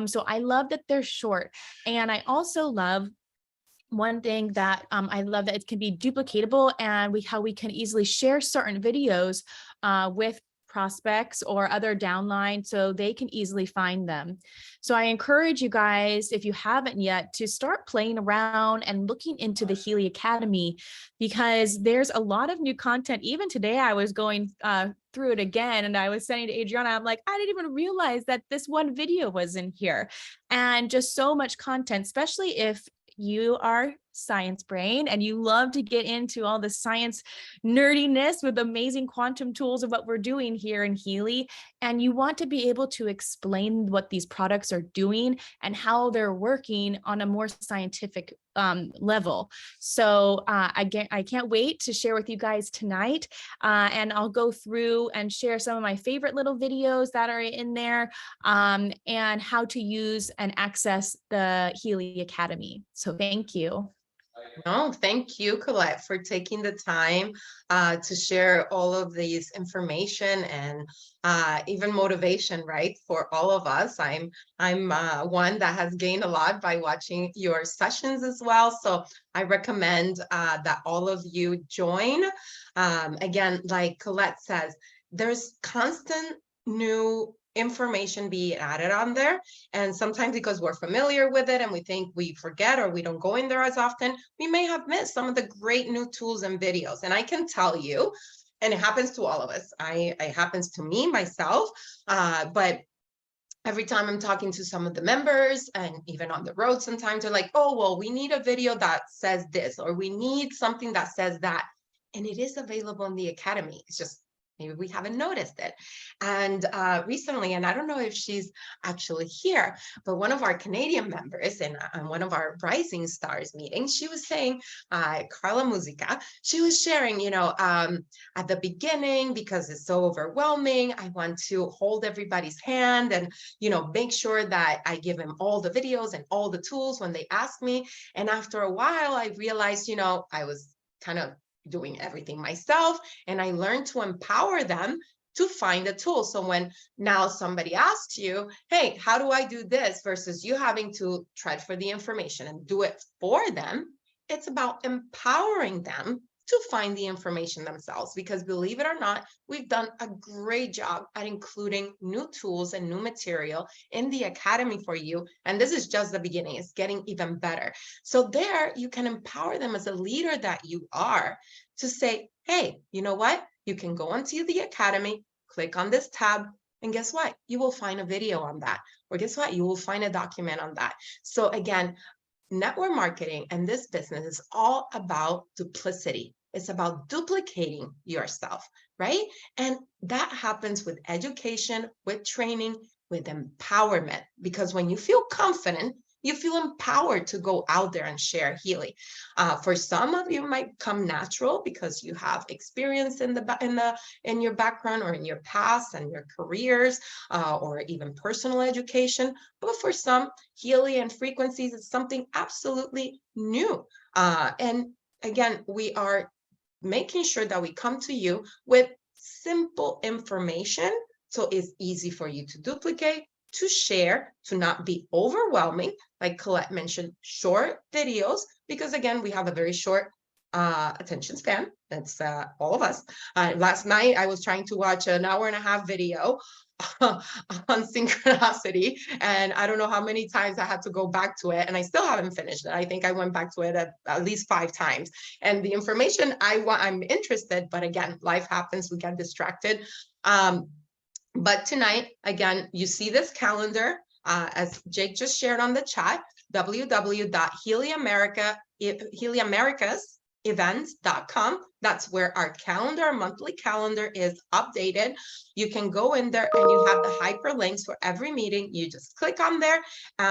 So I love that they're short. And I also love one thing that I love that it can be duplicatable, and how we can easily share certain videos with prospects or other downline so they can easily find them. So I encourage you guys, if you haven't yet, to start playing around and looking into the Healy Academy, because there's a lot of new content. Even today I was going through it again, and I was saying to Adriana, I'm like, I didn't even realize that this one video was in here, and just so much content, especially if you are science brain and you love to get into all the science nerdiness with amazing quantum tools of what we're doing here in Healy, and you want to be able to explain what these products are doing and how they're working on a more scientific level. So I can't wait to share with you guys tonight, and I'll go through and share some of my favorite little videos that are in there, and how to use and access the Healy Academy. So thank you. No, thank you, Colette, for taking the time to share all of these information and even motivation, right, for all of us. I'm one that has gained a lot by watching your sessions as well. So I recommend that all of you join. Again, like Colette says, there's constant new information being added on there. And sometimes because we're familiar with it and we think we forget or we don't go in there as often, we may have missed some of the great new tools and videos. And I can tell you, and it happens to all of us, it happens to me myself, but every time I'm talking to some of the members and even on the road, sometimes they're like, oh, well, we need a video that says this, or we need something that says that. And it is available in the Academy. It's just maybe we haven't noticed it. And recently, and I don't know if she's actually here, but one of our Canadian members in one of our Rising Stars meetings, she was saying, Carla Musica, she was sharing, at the beginning, because it's so overwhelming, I want to hold everybody's hand and, make sure that I give them all the videos and all the tools when they ask me. And after a while, I realized, I was kind of doing everything myself, and I learned to empower them to find a tool. So when now somebody asks you, hey, how do I do this, versus you having to tread for the information and do it for them, it's about empowering them to find the information themselves. Because believe it or not, we've done a great job at including new tools and new material in the Academy for you. And this is just the beginning. It's getting even better. So there you can empower them as a leader that you are to say, hey, you know what? You can go onto the Academy, click on this tab, and guess what? You will find a video on that. Or guess what? You will find a document on that. So again, network marketing and this business is all about duplicity. It's about duplicating yourself, right? And that happens with education, with training, with empowerment. Because when you feel confident, you feel empowered to go out there and share Healy. For some of you, it might come natural because you have experience in your background or in your past and your careers, or even personal education. But for some, Healy and frequencies is something absolutely new. And again, we are making sure that we come to you with simple information so it's easy for you to duplicate, to share, to not be overwhelming. Like Colette mentioned, short videos, because again, we have a very short attention span. That's all of us. Last night, I was trying to watch an 1.5-hour video on synchronicity, and I don't know how many times I had to go back to it, and I still haven't finished it. I think I went back to it at least 5 times. And the information I'm interested, but again, life happens, we get distracted. But tonight, again, you see this calendar, as Jake just shared on the chat, www.HealyAmericasEvents.com. That's where our calendar, our monthly calendar, is updated. You can go in there and you have the hyperlinks for every meeting. You just click on there.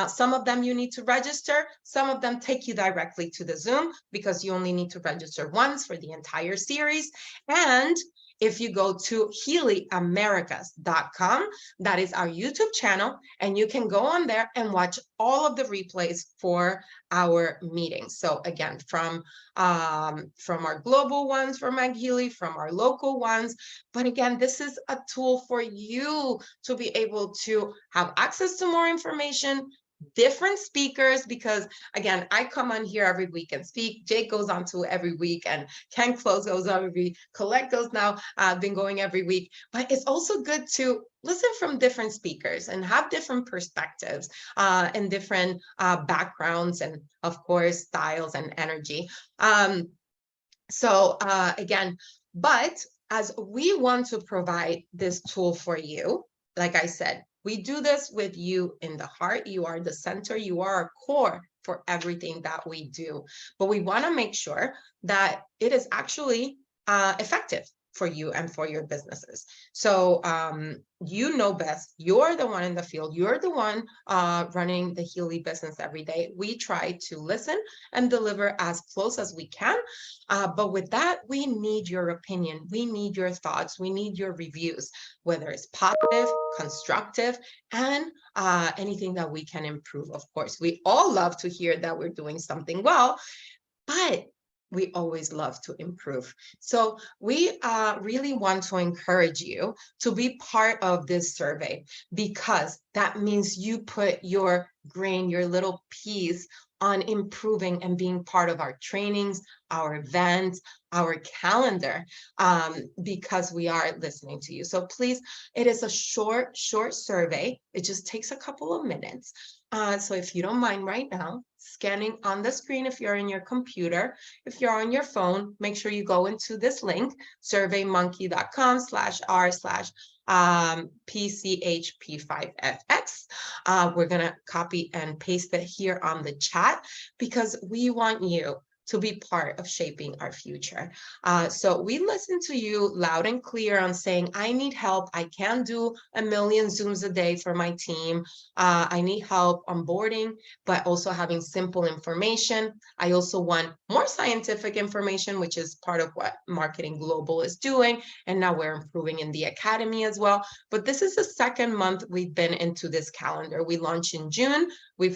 Some of them you need to register. Some of them take you directly to the Zoom because you only need to register once for the entire series. And if you go to HealyAmericas.com, that is our YouTube channel, and you can go on there and watch all of the replays for our meetings. So again, from our global ones for MagHealy, from our local ones. But again, this is a tool for you to be able to have access to more information, different speakers, because again, I come on here every week and speak. Jake goes on to every week, and Ken Close goes on every week. Colette goes now, been going every week. But it's also good to listen from different speakers and have different perspectives and different backgrounds, and of course, styles and energy. So again, but as we want to provide this tool for you, like I said, we do this with you in the heart. You are the center. You are our core for everything that we do. But we want to make sure that it is actually effective for you and for your businesses. So you know best. You're the one in the field. You're the one running the Healy business every day. We try to listen and deliver as close as we can. But with that, we need your opinion. We need your thoughts. We need your reviews, whether it's positive, constructive, and anything that we can improve. Of course, we all love to hear that we're doing something well. but we always love to improve. So we really want to encourage you to be part of this survey, because that means you put your grain, your little piece on improving and being part of our trainings, our events, our calendar, because we are listening to you. So please, it is a short survey. It just takes a couple of minutes. So if you don't mind right now, scanning on the screen, if you're in your computer, if you're on your phone, make sure you go into this link, surveymonkey.com/r/PCHP5FX. We're gonna copy and paste it here on the chat, because we want you to be part of shaping our future. So we listen to you loud and clear on saying, I need help. I can't do a million Zooms a day for my team. I need help onboarding, but also having simple information. I also want more scientific information, which is part of what Marketing Global is doing. And now we're improving in the academy as well. But this is the second month we've been into this calendar. We launched in June. We're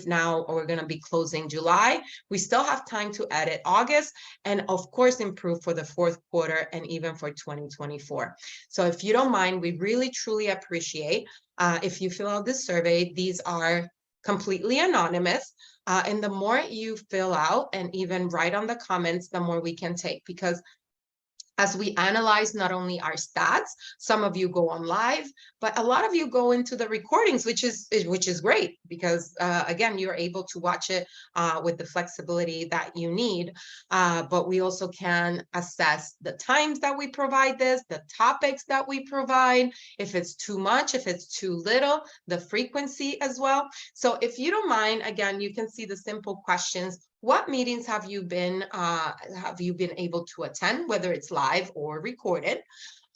going to be closing July. We still have time to edit August, and of course improve for the fourth quarter and even for 2024. So if you don't mind, we really truly appreciate if you fill out this survey. These are completely anonymous, and the more you fill out and even write on the comments, the more we can take, because as we analyze not only our stats, some of you go on live, but a lot of you go into the recordings, which is great, because again, you're able to watch it with the flexibility that you need. But we also can assess the times that we provide this, the topics that we provide, if it's too much, if it's too little, the frequency as well. So if you don't mind, again, you can see the simple questions. What meetings have you been able to attend, whether it's live or recorded?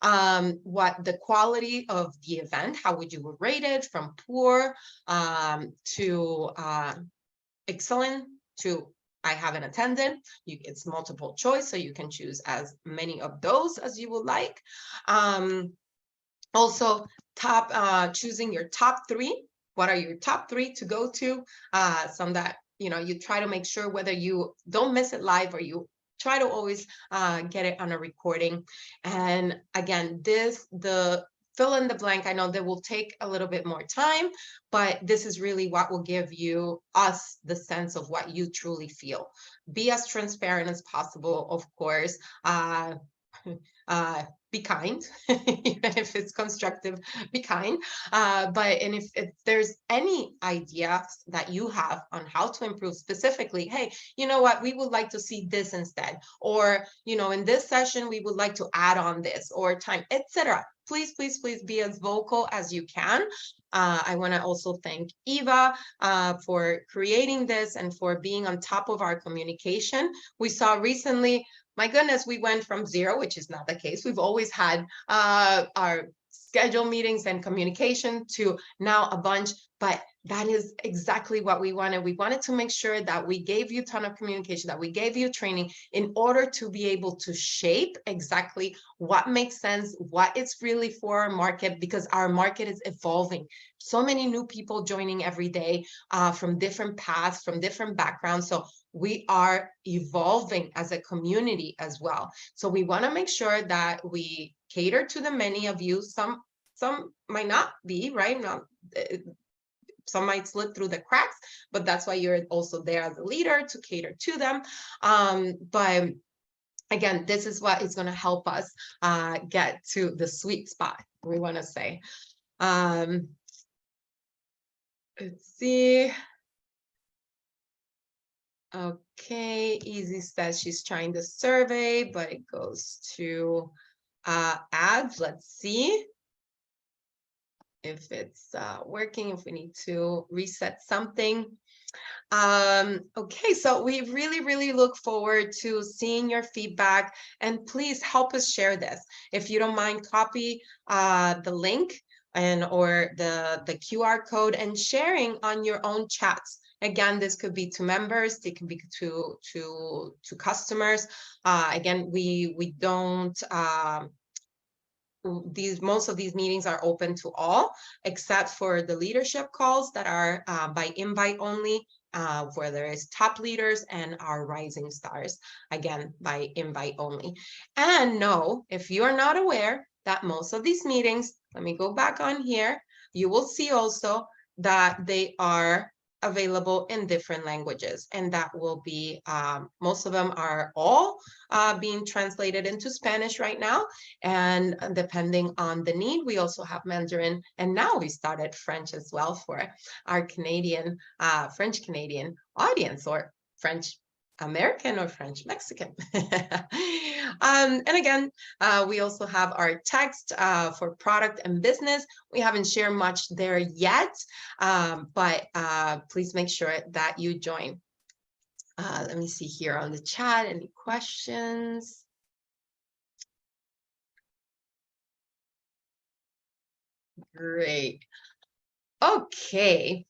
What the quality of the event, how would you rate it, from poor to excellent to I haven't attended? It's multiple choice, so you can choose as many of those as you would like. Also, choosing your top three. What are your top three to go to? Some that you try to make sure whether you don't miss it live or you try to always get it on a recording. And again, the fill in the blank, I know that will take a little bit more time, but this is really what will give us the sense of what you truly feel. Be as transparent as possible, of course. Be kind, even if it's constructive, be kind. And if there's any idea that you have on how to improve specifically, hey, you know what, we would like to see this instead, or, in this session, we would like to add on this, or time, etc. Please, please, please be as vocal as you can. I want to also thank Eva for creating this and for being on top of our communication. We saw recently, my goodness, we went from 0, which is not the case. We've always had our schedule meetings and communication, to now a bunch, but that is exactly what we wanted. We wanted to make sure that we gave you a ton of communication, that we gave you training in order to be able to shape exactly what makes sense, what it's really for our market, because our market is evolving. So many new people joining every day from different paths, from different backgrounds. So we are evolving as a community as well. So we want to make sure that we cater to the many of you. Some might not be, right? Some might slip through the cracks, but that's why you're also there as a leader to cater to them. But again, this is what is going to help us get to the sweet spot, we want to say. Let's see. Okay, Easy says she's trying the survey, but it goes to ads. Let's see if it's working, if we need to reset something. Okay, so we really look forward to seeing your feedback, and please help us share this. If you don't mind, copy the link or the QR code and sharing on your own chats. Again, this could be to members, it can be to customers. Again, we don't most of these meetings are open to all, except for the leadership calls that are by invite only. where there is top leaders and our rising stars, again, by invite only. And no, if you're not aware that most of these meetings, let me go back on here, you will see also that they are available in different languages, and that will be most of them are all being translated into Spanish right now, and depending on the need, we also have Mandarin, and now we started French as well for our Canadian French Canadian audience, or French American or French Mexican. And again, we also have our text for product and business. We haven't shared much there yet, but please make sure that you join. Let me see here on the chat, any questions? Great. Okay.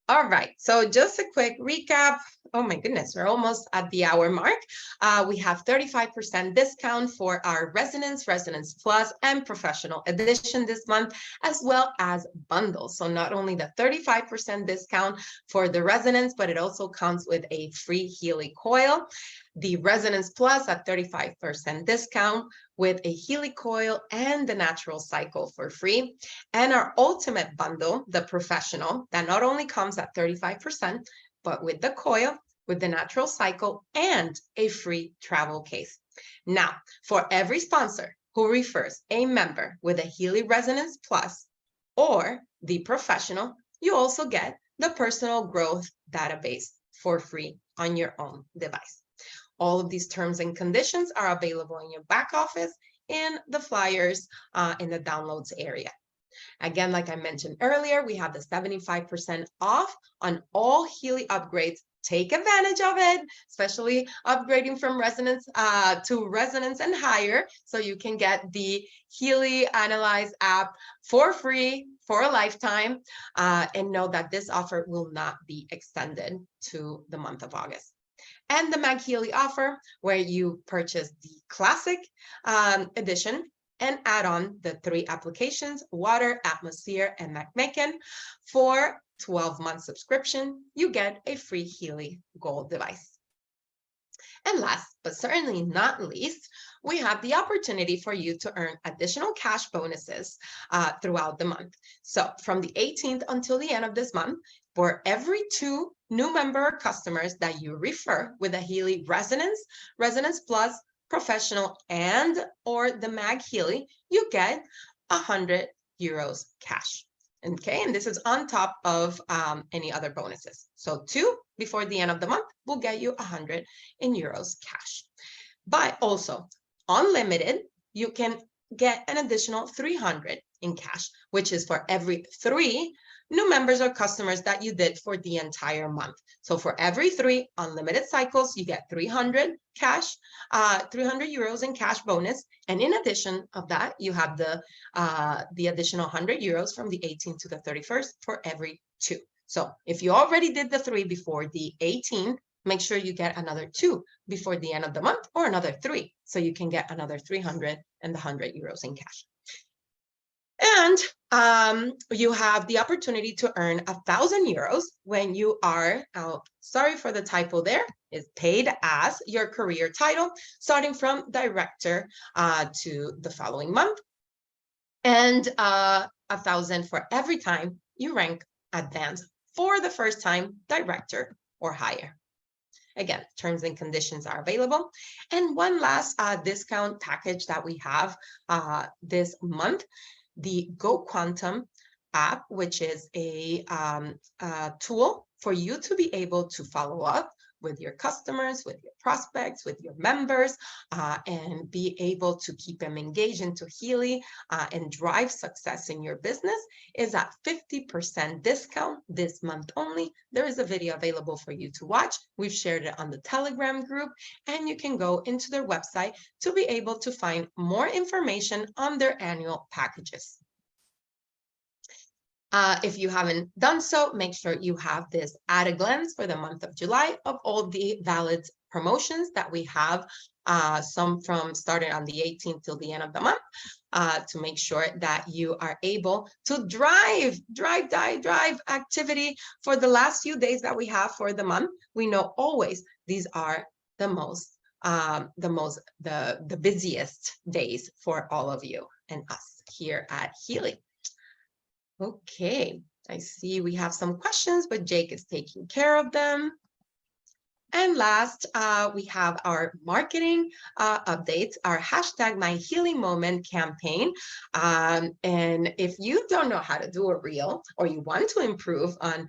All right, so just a quick recap. Oh my goodness, we're almost at the hour mark. We have 35% discount for our Resonance, Resonance Plus, and Professional Edition this month, as well as bundles. So not only the 35% discount for the Resonance, but it also comes with a free Healy coil. The Resonance Plus at 35% discount with a Healy coil and the natural cycle for free. And our ultimate bundle, the Professional, that not only comes at 35%, but with the coil, with the natural cycle, and a free travel case. Now, for every sponsor who refers a member with a Healy Resonance Plus or the Professional, you also get the Personal Growth Database for free on your own device. All of these terms and conditions are available in your back office in the flyers in the downloads area. Again, like I mentioned earlier, we have the 75% off on all Healy upgrades. Take advantage of it, especially upgrading from Resonance to Resonance and higher, so you can get the Healy Analyse app for free for a lifetime, and know that this offer will not be extended to the month of August. And the MagHealy offer, where you purchase the Classic edition and add on the 3 applications, Water, Atmosphere, and MagMaken. For 12-month subscription, you get a free Healy Gold device. And last, but certainly not least, we have the opportunity for you to earn additional cash bonuses throughout the month. So from the 18th until the end of this month, for every 2 new member customers that you refer with a Healy Resonance, Resonance Plus, Professional, and or the MagHealy, you get 100 euros cash. Okay, and this is on top of any other bonuses. So 2 before the end of the month will get you 100 euros cash. But also, unlimited, you can get an additional 300 in cash, which is for every 3 new members or customers that you did for the entire month. So for every 3 unlimited cycles, you get 300 cash, 300 euros in cash bonus. And in addition of that, you have the additional 100 euros from the 18th to the 31st for every 2. So if you already did the 3 before the 18th, make sure you get another 2 before the end of the month, or another 3, so you can get another 300 and the 100 euros in cash. And you have the opportunity to earn 1,000 euros when you are, sorry for the typo there, is paid as your career title, starting from director to the following month. And 1,000 for every time you rank advanced for the first time director or higher. Again, terms and conditions are available. And one last discount package that we have this month, the GoQuantum app, which is a tool for you to be able to follow up with your customers, with your prospects, with your members, and be able to keep them engaged into Healy and drive success in your business, is at 50% discount this month only. There is a video available for you to watch. We've shared it on the Telegram group, and you can go into their website to be able to find more information on their annual packages. If you haven't done so, make sure you have this at a glance for the month of July of all the valid promotions that we have some from starting on the 18th till the end of the month, to make sure that you are able to drive activity for the last few days that we have for the month. We know always these are the busiest days for all of you and us here at Healy. Okay, I see we have some questions, but Jake is taking care of them. And last, we have our marketing updates, our hashtag myhealymoment campaign. And if you don't know how to do a reel, or you want to improve on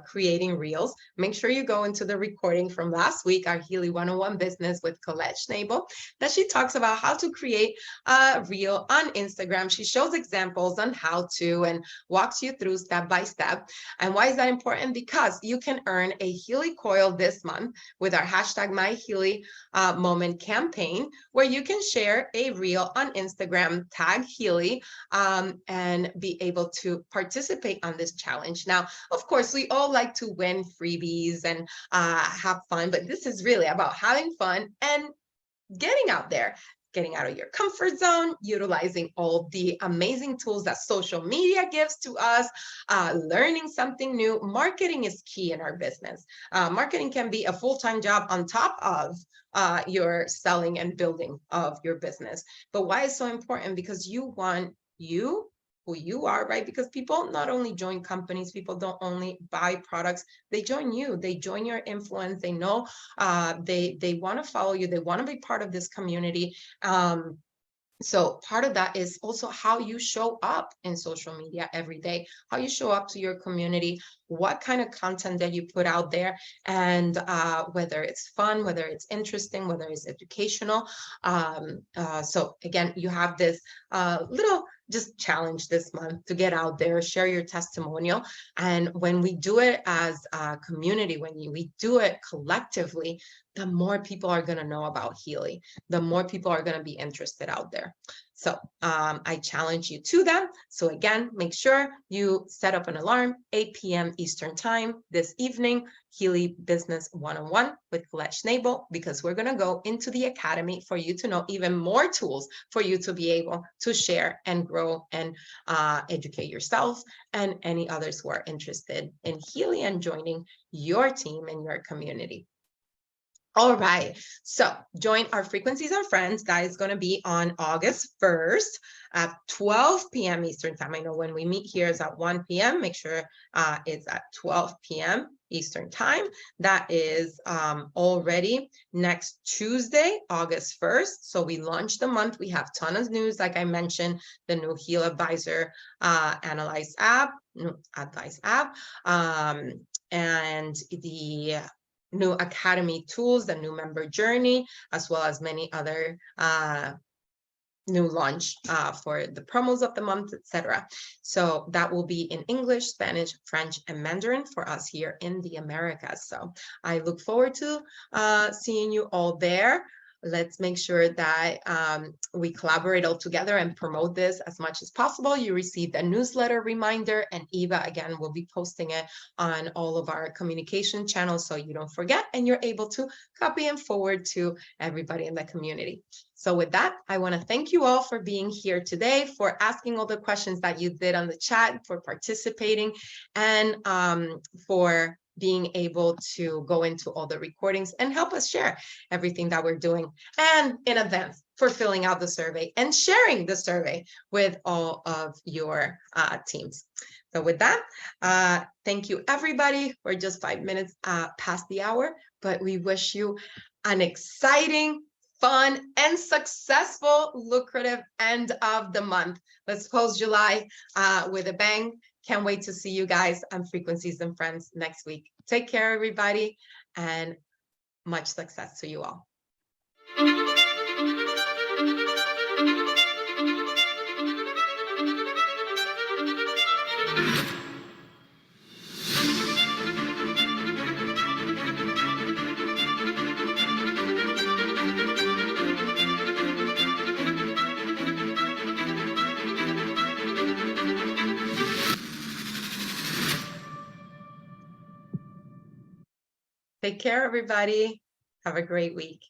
creating reels, make sure you go into the recording from last week, our Healy 101 Business with Colette Schnabel, that she talks about how to create a reel on Instagram. She shows examples on how to and walks you through step by step. And why is that important? Because you can earn a Healy coil this month with our hashtag myhealymoment campaign, where you can share a reel on Instagram, tag Healy, and be able to participate on this challenge. Now, of course, we all like to win freebies and have fun, but this is really about having fun and getting out there, getting out of your comfort zone, utilizing all the amazing tools that social media gives to us, learning something new. Marketing is key in our business. Marketing can be a full-time job on top of your selling and building of your business. But why is so important? Because you want who you are, right? Because people not only join companies, people don't only buy products, they join you, they join your influence, they know, they want to follow you, they want to be part of this community. So part of that is also how you show up in social media every day, how you show up to your community, what kind of content that you put out there, and whether it's fun, whether it's interesting, whether it's educational. So again, you have this little just challenge this month to get out there, share your testimonial. And when we do it as a community, when we do it collectively, the more people are going to know about Healy, the more people are going to be interested out there. So I challenge you to that. So again, make sure you set up an alarm, 8 p.m. Eastern time this evening, Healy Business 101 with Colette Schnabel, because we're going to go into the academy for you to know even more tools for you to be able to share and grow and educate yourself and any others who are interested in Healy and joining your team and your community. All right, so join our Frequencies and Friends. That is going to be on August 1st at 12 p.m. Eastern time. I know when we meet here is at 1 p.m. Make sure it's at 12 p.m. Eastern time. That is already next Tuesday, August 1st. So we launched the month. We have a ton of news, like I mentioned, the new HealAdvisor Analyse App, Advice app, and the new academy tools, the new member journey, as well as many other new launch for the promos of the month, etc. So that will be in English, Spanish, French, and Mandarin for us here in the Americas. So I look forward to seeing you all there. Let's make sure that we collaborate all together and promote this as much as possible. You received a newsletter reminder, and Eva, again, will be posting it on all of our communication channels so you don't forget, and you're able to copy and forward to everybody in the community. So with that, I want to thank you all for being here today, for asking all the questions that you did on the chat, for participating, and for being able to go into all the recordings and help us share everything that we're doing, and in advance for filling out the survey and sharing the survey with all of your teams. So with that, thank you, everybody. We're just 5 minutes past the hour, but we wish you an exciting, fun, and successful, lucrative end of the month. Let's close July with a bang. Can't wait to see you guys on Frequencies and Friends next week. Take care, everybody, and much success to you all. Take care, everybody. Have a great week.